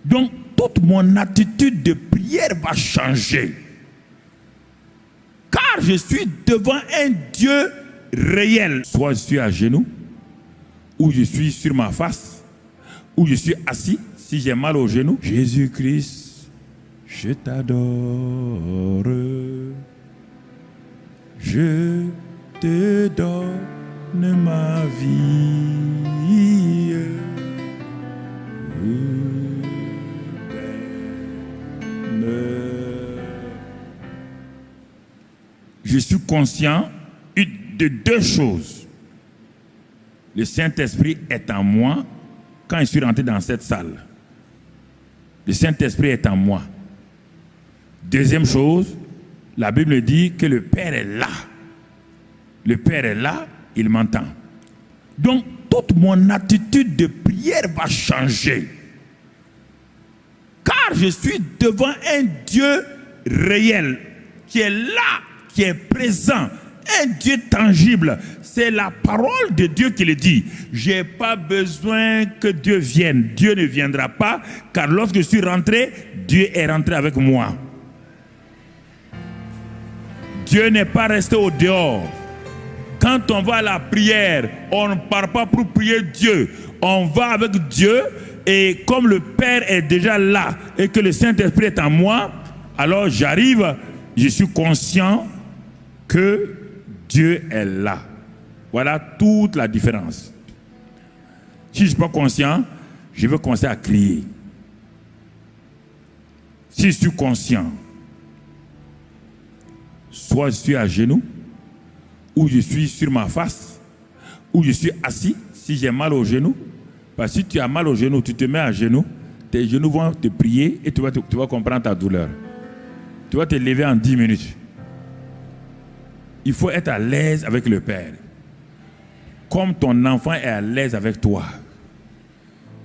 Donc, toute mon attitude de prière va changer. Car je suis devant un Dieu réel. Soit je suis à genoux, ou je suis sur ma face, ou je suis assis, si j'ai mal aux genoux. Jésus-Christ, je t'adore. Je te donne ma vie. Je suis conscient de deux choses. Le Saint-Esprit est en moi quand je suis rentré dans cette salle. Le Saint-Esprit est en moi. Deuxième chose, la Bible dit que le Père est là. Le Père est là, il m'entend. Donc, toute mon attitude de prière va changer. Car je suis devant un Dieu réel qui est là, qui est présent, un Dieu tangible. C'est la parole de Dieu qui le dit. Je n'ai pas besoin que Dieu vienne. Dieu ne viendra pas, car lorsque je suis rentré, Dieu est rentré avec moi. Dieu n'est pas resté au dehors. Quand on va à la prière, on ne part pas pour prier Dieu. On va avec Dieu, et comme le Père est déjà là et que le Saint-Esprit est en moi, alors j'arrive, je suis conscient que Dieu est là. Voilà toute la différence. Si je ne suis pas conscient, je vais commencer à crier. Si je suis conscient, soit je suis à genoux, ou je suis sur ma face, ou je suis assis, si j'ai mal aux genoux. Parce que si tu as mal aux genoux, tu te mets à genoux, tes genoux vont te prier et tu vas comprendre ta douleur. Tu vas te lever en 10 minutes. Il faut être à l'aise avec le Père. Comme ton enfant est à l'aise avec toi.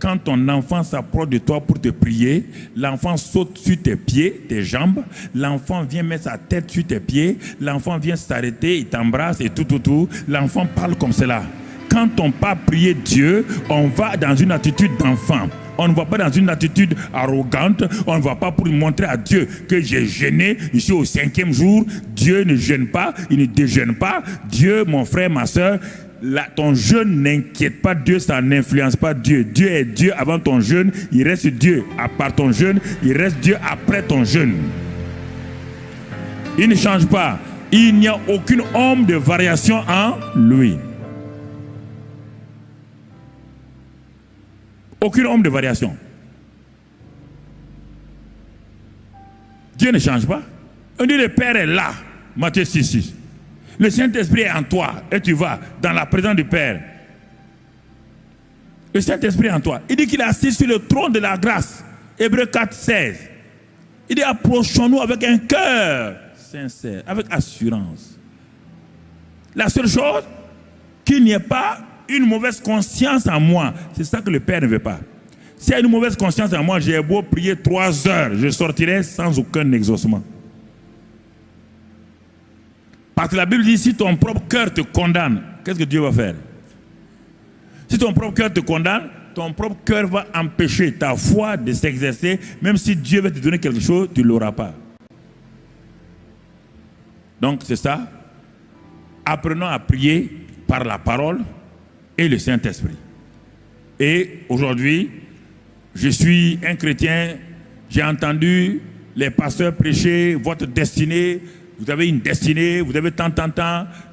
Quand ton enfant s'approche de toi pour te prier, l'enfant saute sur tes pieds, tes jambes, l'enfant vient mettre sa tête sur tes pieds, l'enfant vient s'arrêter, il t'embrasse et tout. L'enfant parle comme cela. Quand on part prier Dieu, on va dans une attitude d'enfant. On ne va pas dans une attitude arrogante. On ne va pas pour montrer à Dieu que j'ai jeûné. Je suis au 5e jour. Dieu ne jeûne pas. Il ne déjeûne pas. Dieu, mon frère, ma soeur, ton jeûne n'inquiète pas Dieu. Ça n'influence pas Dieu. Dieu est Dieu avant ton jeûne. Il reste Dieu à part ton jeûne. Il reste Dieu après ton jeûne. Il ne change pas. Il n'y a aucune ombre de variation en lui. Aucune ombre de variation. Dieu ne change pas. On dit le Père est là. Matthieu 6,6. Le Saint-Esprit est en toi et tu vas dans la présence du Père. Le Saint-Esprit est en toi. Il dit qu'il est assis sur le trône de la grâce. Hébreux 4,16. Il dit approchons-nous avec un cœur sincère, avec assurance. La seule chose, qu'il n'y ait pas une mauvaise conscience en moi. C'est ça que le Père ne veut pas. S'il y a une mauvaise conscience en moi, j'ai beau prier 3 heures, je sortirai sans aucun exaucement. Parce que la Bible dit, si ton propre cœur te condamne, qu'est-ce que Dieu va faire? Si ton propre cœur te condamne, ton propre cœur va empêcher ta foi de s'exercer. Même si Dieu veut te donner quelque chose, tu ne l'auras pas. Donc c'est ça. Apprenons à prier par la parole et le Saint-Esprit. Et aujourd'hui, je suis un chrétien, j'ai entendu les pasteurs prêcher votre destinée. Vous avez une destinée, vous avez tant.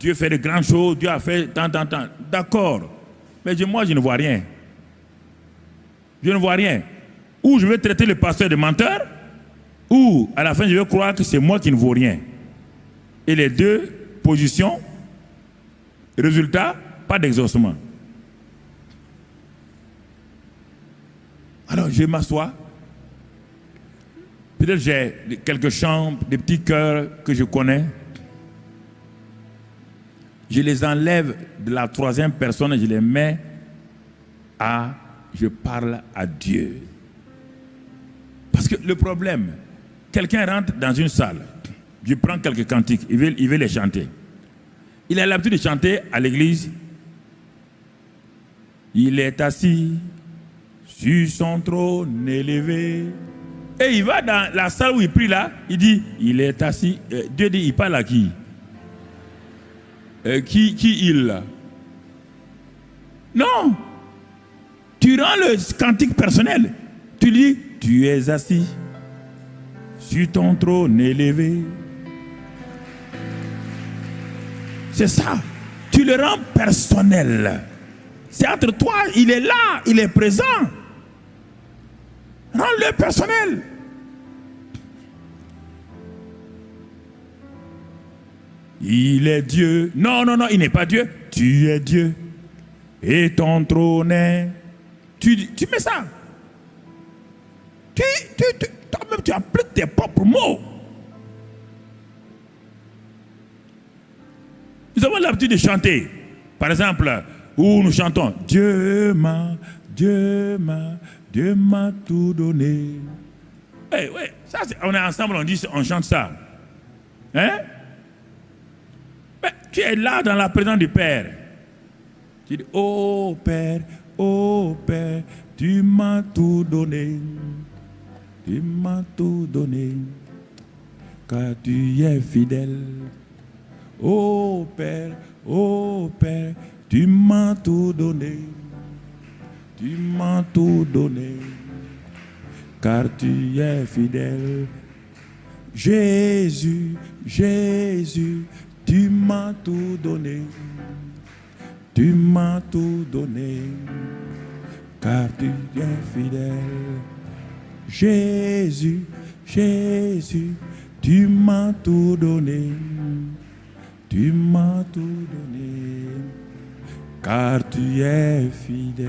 Dieu fait de grandes choses, Dieu a fait tant. D'accord. Mais moi, je ne vois rien. Je ne vois rien. Ou je vais traiter le pasteur de menteur, ou à la fin, je vais croire que c'est moi qui ne vaux rien. Et les deux positions, résultat, pas d'exaucement. Alors, je m'assois. Peut-être j'ai quelques chants, des petits chœurs que je connais. Je les enlève de la 3e personne et je les mets à je parle à Dieu. Parce que le problème, quelqu'un rentre dans une salle, je prends quelques cantiques, il veut les chanter. Il a l'habitude de chanter à l'église. Il est assis sur son trône élevé. Et il va dans la salle où il prie là, il dit, il est assis. Dieu dit, il parle à qui? Qui il là? Non. Tu rends le cantique personnel. Tu dis, tu es assis sur ton trône élevé. C'est ça. Tu le rends personnel. C'est entre toi, il est là, il est présent. Rends-le personnel. Il est Dieu. Non, non, non, il n'est pas Dieu. Tu es Dieu. Et ton trône est... Tu mets ça. Toi-même, tu appliques tes propres mots. Nous avons l'habitude de chanter. Par exemple, où nous chantons Dieu m'a tout donné. Hey, ouais, ça, on est ensemble, on chante ça. Hein? Mais tu es là dans la présence du Père. Tu dis, oh Père, tu m'as tout donné. Tu m'as tout donné. Car tu es fidèle. Oh Père, tu m'as tout donné. Tu m'as tout donné. Car tu es fidèle. Jésus, tu m'as tout donné. Tu m'as tout donné. Car tu es fidèle. Jésus, tu m'as tout donné. Tu m'as tout donné, car tu es fidèle.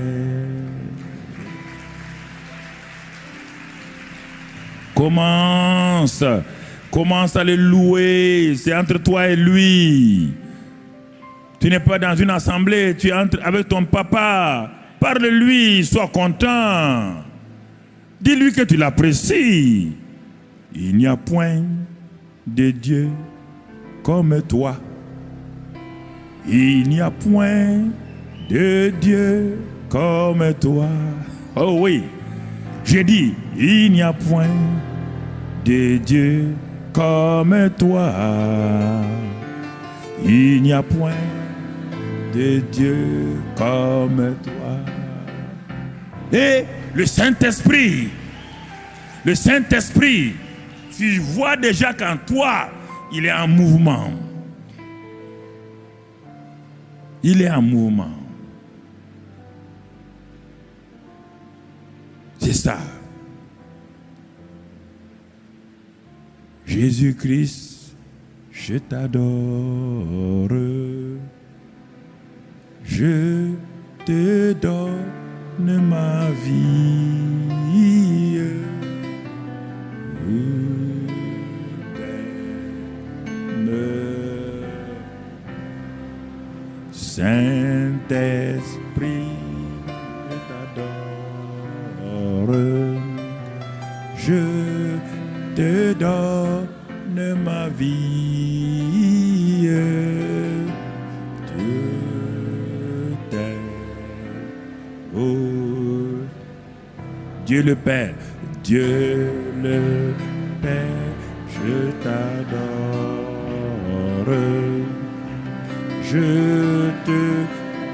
Commence à le louer, c'est entre toi et lui. Tu n'es pas dans une assemblée, tu entres avec ton papa. Parle-lui, sois content. Dis-lui que tu l'apprécies. Il n'y a point de Dieu comme toi. Il n'y a point de Dieu comme toi. Oh oui, j'ai dit, il n'y a point de Dieu comme toi. Il n'y a point de Dieu comme toi. Et le Saint-Esprit, tu vois déjà qu'en toi, il est en mouvement. Il est en mouvement. C'est ça. Jésus-Christ, je t'adore. Je te donne ma vie. Saint-Esprit, je t'adore. Je te donne ma vie. Je t'aime. Oh. Dieu le Père, Dieu le Père, je t'adore. Je te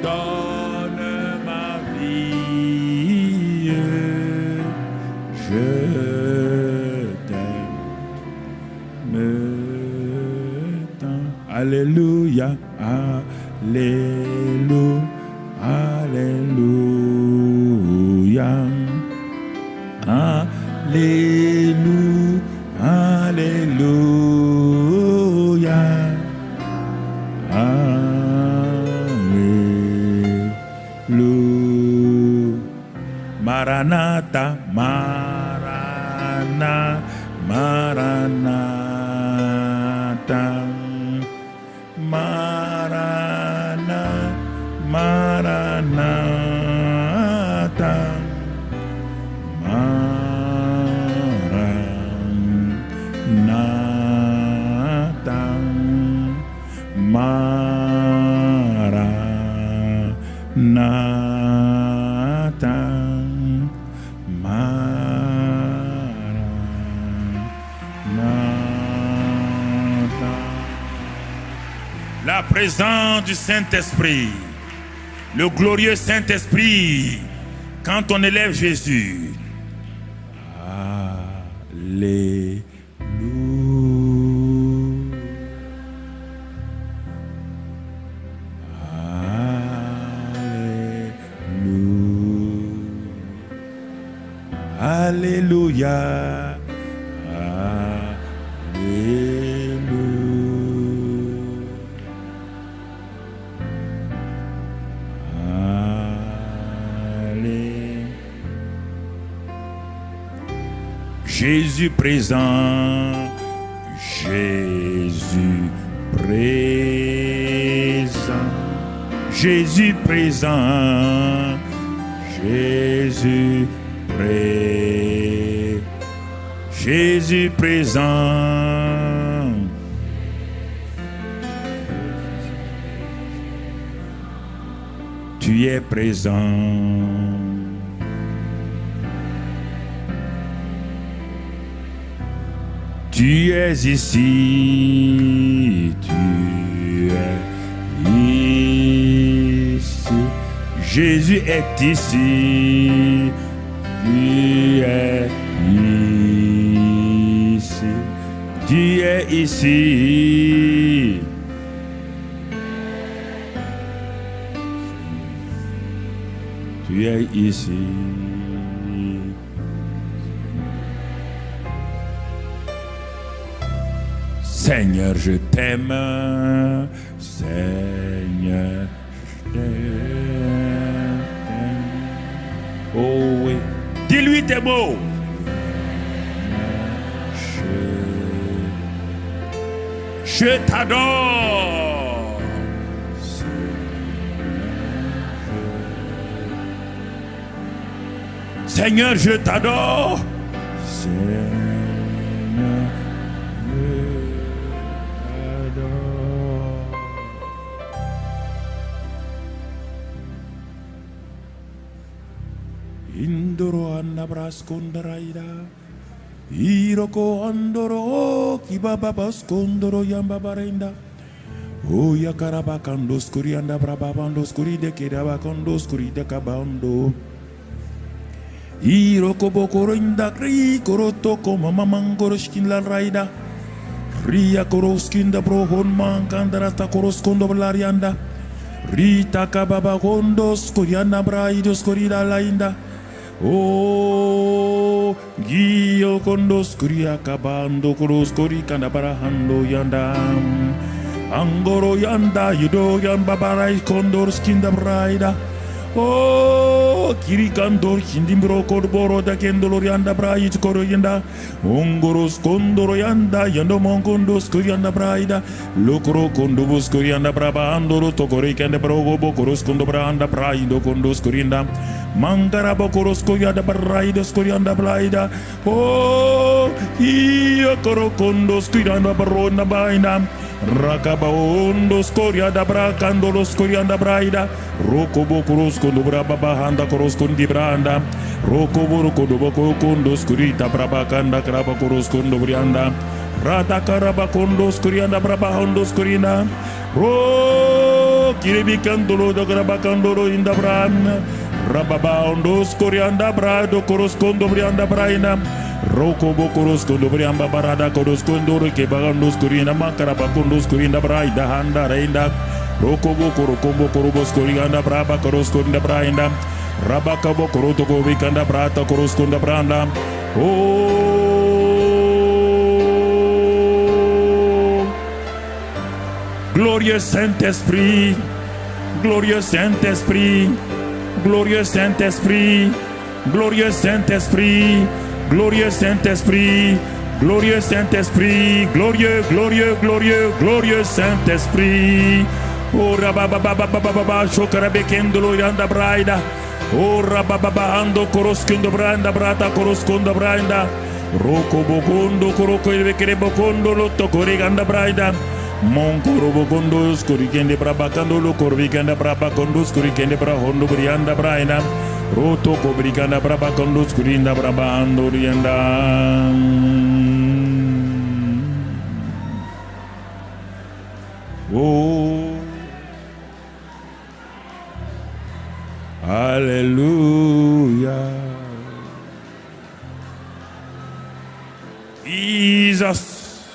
donne ma vie. Je t'aime tant. Alléluia, alléluia, alléluia, alléluia, alléluia. Maranatha, Maranatha, Maranatha, Maranatha, Maranatha. présence du Saint-Esprit, le glorieux Saint-Esprit, quand on élève Jésus. Alléluia. Alléluia. Jésus présent, Jésus présent, Jésus présent, Jésus présent, Jésus présent. Tu es présent. Tu es ici, tu es ici, Jésus est ici, tu es ici, tu es ici. Tu es ici. Seigneur, je t'aime. Seigneur, je t'aime. Oh oui. Dis-lui tes mots. Je t'adore. Seigneur, je t'adore. Indoro andabras kondaraida, iroko andoro kibaba bas kondoro yambabarenda. O yakaraba kandos kuri andabraba bandos kuri de kiraba kandos kuri de kabando. Iroko bokoro indakri koroto koma mamangoro skin la raida. Ria koroskin da brohon mankandara ta koroskondo blarianda. Rita kababa kondos kuri andabraidos kuri da lainda. Oh, Gio kondos kuria kabando koros kori kanda barahando yanda. Angoro yanda yudo yan babarai kondor skinda braida. Oh, kiri kandor hindimbro korboro da kendolor yanda brait koro yanda. Ongoros kondoro yanda yando mongondos kurianda braida. Lokoro kondobos kurianda braba andoro tokore kende brogo bokoros kondo branda braido kondos kurinda. Mangara bokoros koyada braidos kurianda braida. Oh, iya koro kondos kurianda barona baina. Rakaba ondos kurianda brakandolos kurianda braida. Roko bokoros kondo braba bahanda koros kondi branda. Roko boroko doboko kondos kurita braba kanda kraba koros kondo brianda. Rata karaba kondos kurianda braba hondos kurina. Ro kiribikandolo do graba kandolo inda brana. Rababa ondos kurianda brado koros kondo brianda braina. Roko bokoros kondo brianda barada koros kondo ke bagandos kurina makaraba kondos kurinda braida handa reinda. Roko bokoro kombo korobos kurianda braba koros kondo brainda. Rabaka bokoro to ko bikanda brata koros kondo branda. Oh, glorieux Saint-Esprit, glorieux Saint-Esprit, glorieux Saint-Esprit, glorieux Saint-Esprit, glorieux Saint-Esprit, glorieux Saint-Esprit, glorieux, glorieux, glorieux, glorieux Saint-Esprit. Oh, rababababababa, shokarabekendolo yanda braida. Oh, rabababa ando koroskondo branda brata koroskondo branda. Roko bokondo koroko ilvekere bokondo lotto koriganda braida. Monkoro bokondo skorigende brabakando lo koriganda brabakondo skorigende brahondo brianda braida. Roto kobriganda brabakondo skorinda brabando rianda. Oh, Alléluia. Jesus.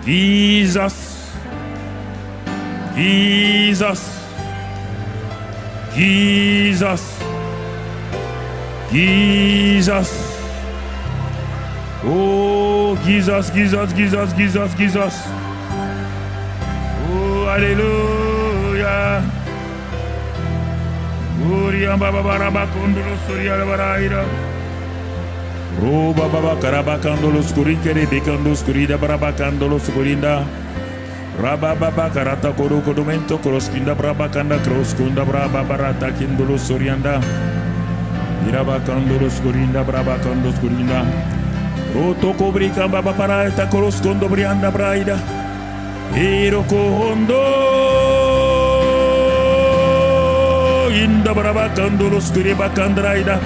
Jesus. Jesus. Jesus. Jesus. Oh, Jesus, Jesus, Jesus, Jesus, Jesus. Oh, Alléluia. Uriamba Baba Kondolo Soria Baraira. Oh, Baba Karabakandolo Skurikere, Bekando Skurida Barabakandolo Skurinda. Rababa Karata Koro Kodomento, Kroskinda Brabakanda, Kroskunda Braba Barata Kindolo Sorianda. Irabakandolo Skurinda, Brabakando Skurinda. Roto Kobrika Baba Parata, Kroskondo Brianda Braida. Iroko Hondo. Inda Brabakandolo Skuriba Kandraida.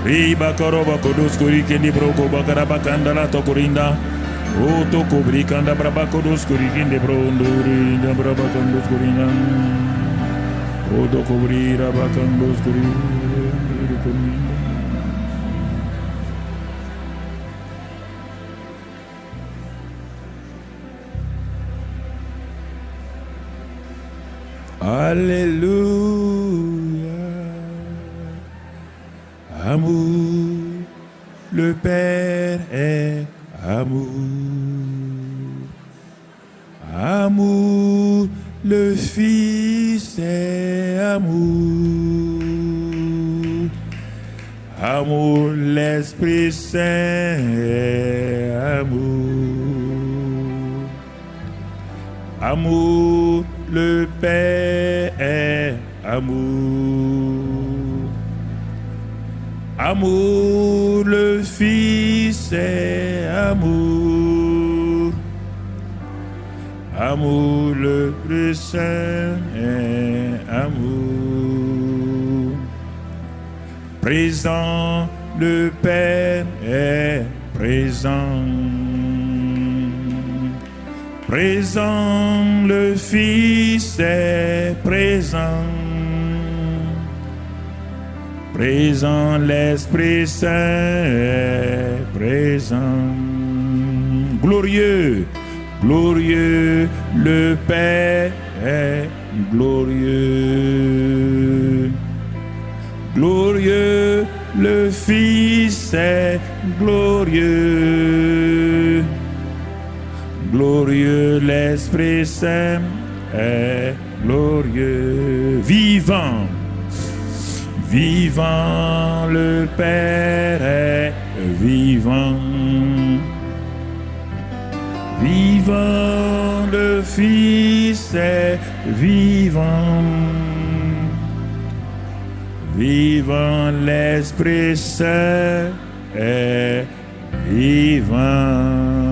Riba Karoba Kodos Kuriki di Broko Bakarabakanda La Tokorinda. Roto Kobrikanda Brabakodos Kurikin de Bronduri, Brabakandos Kurina. Roto Kobrira Bakandos Kurin. Alléluia. Amour, le Père est amour. Amour, le Fils est amour. Amour, l'Esprit Saint est amour. Amour, le Père est amour. Amour, le Fils est amour. Amour, le Saint est amour. Présent, le Père est présent. Présent, le Fils est présent. Présent, l'Esprit Saint est présent. Glorieux, glorieux, le Père est glorieux. Glorieux, le Fils est glorieux. Glorieux, l'Esprit Saint est glorieux. Vivant. Vivant, le Père est vivant. Vivant, le Fils est vivant. Vivant, l'Esprit Saint est vivant.